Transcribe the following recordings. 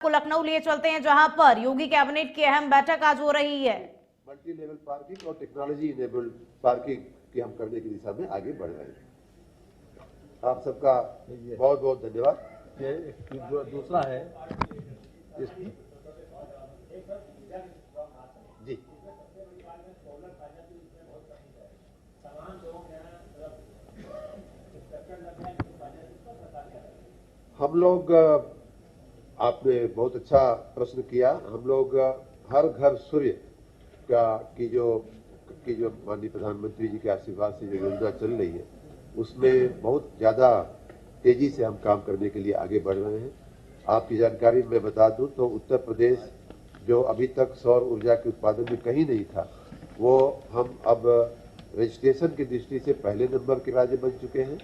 को लखनऊ लिए चलते हैं, जहां पर योगी कैबिनेट की अहम बैठक आज हो रही है। मल्टी लेवल पार्किंग और टेक्नोलॉजी इनेबल्ड पार्किंग की हम करने की दिशा में आगे बढ़ रहे हैं। आप सबका बहुत बहुत धन्यवाद। ये दूसरा है जी, हम लोग, आपने बहुत अच्छा प्रश्न किया। हम लोग हर घर सूर्य की जो माननीय प्रधानमंत्री जी के आशीर्वाद से जो योजना चल रही है, उसमें बहुत ज़्यादा तेजी से हम काम करने के लिए आगे बढ़ रहे हैं। आपकी जानकारी मैं बता दूं तो उत्तर प्रदेश जो अभी तक सौर ऊर्जा के उत्पादन में कहीं नहीं था, वो हम अब रजिस्ट्रेशन की दृष्टि से पहले नंबर के राज्य बन चुके हैं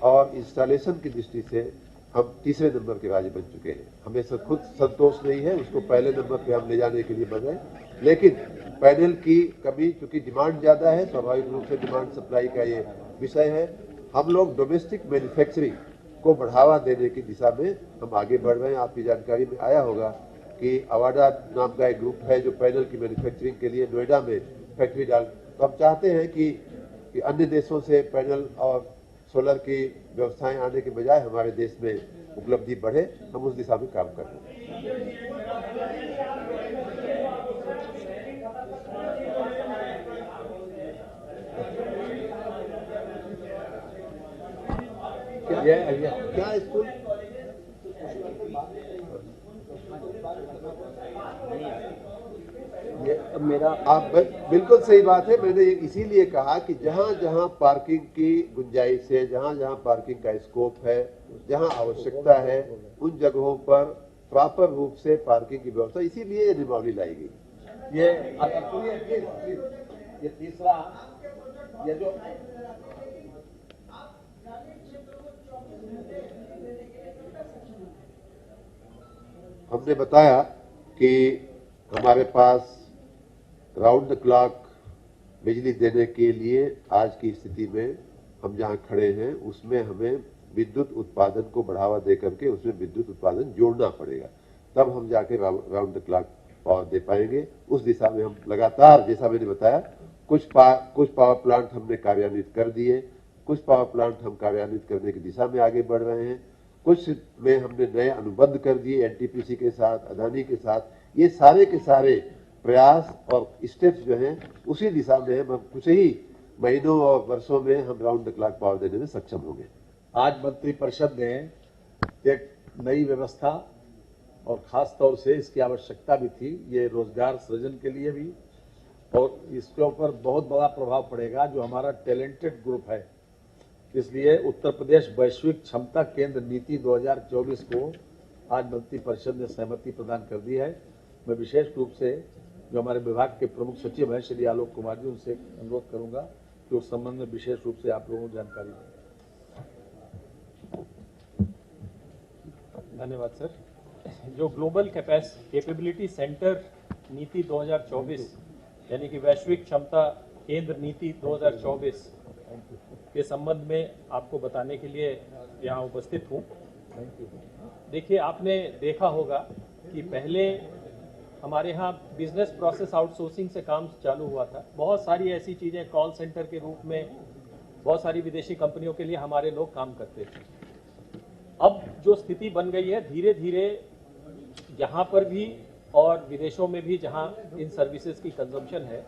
और इंस्टॉलेशन की दृष्टि से हम तीसरे नंबर के राज्य बन चुके हैं। हमें खुद संतोष नहीं है, उसको पहले नंबर पे हम ले जाने के लिए बढ़ रहे हैं, लेकिन पैनल की कमी, चूंकि डिमांड ज्यादा है, स्वाभाविक रूप से डिमांड सप्लाई का ये विषय है। हम लोग डोमेस्टिक मैन्युफैक्चरिंग को बढ़ावा देने की दिशा में हम आगे बढ़ रहे हैं। आपकी जानकारी में आया होगा कि अवाडा नाम का एक ग्रुप है जो पैनल की मैन्युफैक्चरिंग के लिए नोएडा में फैक्ट्री डाल, तो हम चाहते हैं कि अन्य देशों से पैनल और सोलर की व्यवस्थाएं आने के बजाय हमारे देश में उपलब्धि बढ़े। हम उस दिशा में काम कर रहे हैं। क्या स्कूल ये मेरा, आप बिल्कुल सही बात है। मैंने इसीलिए कहा कि जहां जहां पार्किंग की गुंजाइश है, जहां जहां पार्किंग का स्कोप है, जहां आवश्यकता है, उन जगहों पर प्रॉपर रूप से पार्किंग की व्यवस्था, इसीलिए ये नियमावली लाई गई। ये तीसरा, ये जो हमने बताया कि हमारे पास राउंड द क्लॉक बिजली देने के लिए आज की स्थिति में हम जहां खड़े हैं, उसमें हमें विद्युत उत्पादन को बढ़ावा दे करके उसमें विद्युत उत्पादन जोड़ना पड़ेगा, तब हम जाके राउंड द क्लॉक पावर दे पाएंगे। उस दिशा में हम लगातार, जैसा मैंने बताया, कुछ पावर प्लांट हमने कार्यान्वित कर दिए, कुछ पावर प्लांट हम कार्यान्वित करने की दिशा में आगे बढ़ रहे हैं, कुछ में हमने नए अनुबंध कर दिए एनटीपीसी के साथ, अदानी के साथ। ये सारे के सारे प्रयास और स्टेप्स जो हैं उसी दिशा में हम कुछ ही महीनों और वर्षों में हम राउंड द क्लॉक पावर देने में सक्षम होंगे। आज मंत्रिपरिषद ने एक नई व्यवस्था, और खास तौर से इसकी आवश्यकता भी थी, ये रोजगार सृजन के लिए भी, और इसके ऊपर बहुत बड़ा प्रभाव पड़ेगा जो हमारा टैलेंटेड ग्रुप है। इसलिए उत्तर प्रदेश वैश्विक क्षमता केंद्र नीति 2024 को आज मंत्रिपरिषद ने सहमति प्रदान कर दी है। मैं विशेष रूप से जो हमारे विभाग के प्रमुख सचिव हैं श्री आलोक कुमार जी, उनसे अनुरोध करूंगा कि उस संबंध में विशेष रूप से आप लोगों को जानकारी दें। धन्यवाद सर। जो ग्लोबल कैपेबिलिटी सेंटर नीति 2024 यानी कि वैश्विक क्षमता केंद्र नीति 2024 के संबंध में आपको बताने के लिए यहाँ उपस्थित हूँ। देखिए, आपने देखा होगा कि पहले हमारे यहाँ बिजनेस प्रोसेस आउटसोर्सिंग से काम चालू हुआ था। बहुत सारी ऐसी चीज़ें कॉल सेंटर के रूप में बहुत सारी विदेशी कंपनियों के लिए हमारे लोग काम करते थे। अब जो स्थिति बन गई है, धीरे धीरे यहाँ पर भी और विदेशों में भी जहाँ इन सर्विसेज की कंजम्पशन है,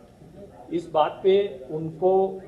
इस बात पे उनको